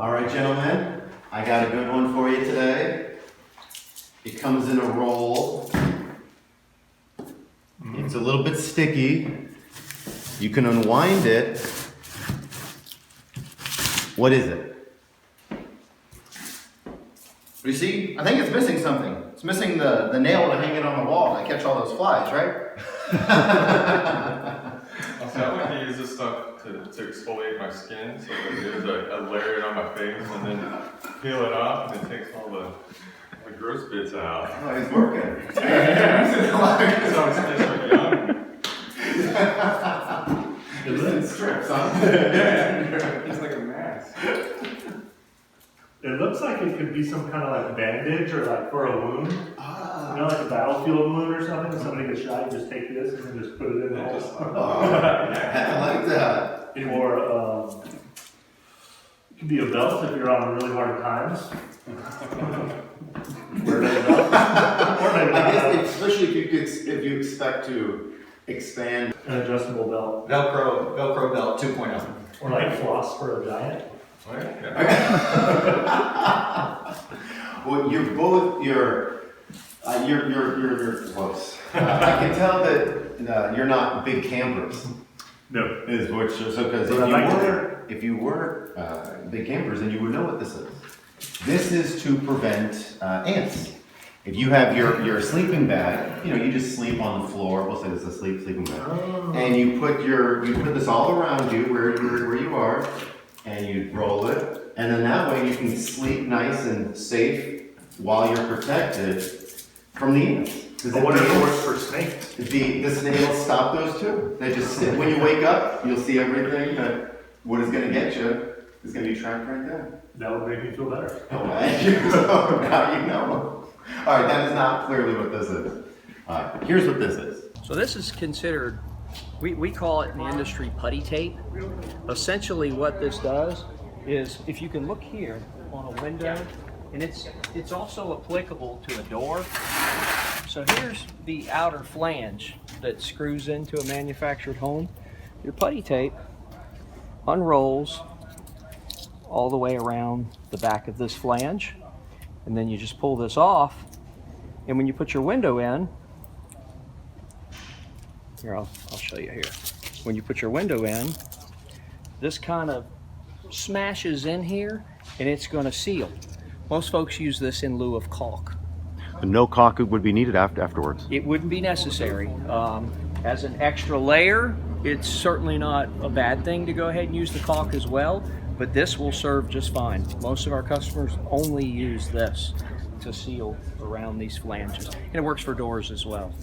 All right, gentlemen, I got a good one for you today. It comes in a roll. It's a little bit sticky. You can unwind it. What is it? You see, I think it's missing something. It's missing the nail to hang it on the wall to catch all those flies, right? So I like to use this stuff to exfoliate my skin, so that there's a layer on my face, and then peel it off, and it takes all the gross bits out. Oh, he's working. So it's young. It strips, huh? Yeah, it's like a mask. It looks like it could be some kind of like bandage or like for a wound. You know, like a battlefield wound or something. If somebody gets shot, you just take this and then just put it in the hole. I like that. Or it could be a belt if you're on really hard times. Wear that belt. Or maybe I guess, especially if you expect to expand. an adjustable belt. Velcro belt 2.0. Or like floss for a giant. Well, you're close. I can tell that you're not big campers. No. Is what so because if you were big campers, then you would know what this is. This is to prevent ants. If you have your sleeping bag, you just sleep on the floor. We'll say this is a sleeping bag, and you put this all around you where you are, and you roll it, and then that way you can sleep nice and safe while you're protected from the ants. I wonder if it works for snakes. The snails stop those too. They just sit. When you wake up, you'll see everything that what is going to get you is going to be trapped right there. That would make me feel better. Oh, now you know. All right, that is not clearly what this is. All right, here's what this is. So this is considered, we call it in the industry putty tape. Essentially what this does is, if you can look here on a window, and it's also applicable to a door. So here's the outer flange that screws into a manufactured home. Your putty tape unrolls all the way around the back of this flange, and then you just pull this off, and when you put your window in, here, I'll show you here. When you put your window in, this kind of smashes in here, and it's going to seal. Most folks use this in lieu of caulk. No caulk would be needed afterwards. It wouldn't be necessary. As an extra layer, it's certainly not a bad thing to go ahead and use the caulk as well, but this will serve just fine. Most of our customers only use this to seal around these flanges, and it works for doors as well.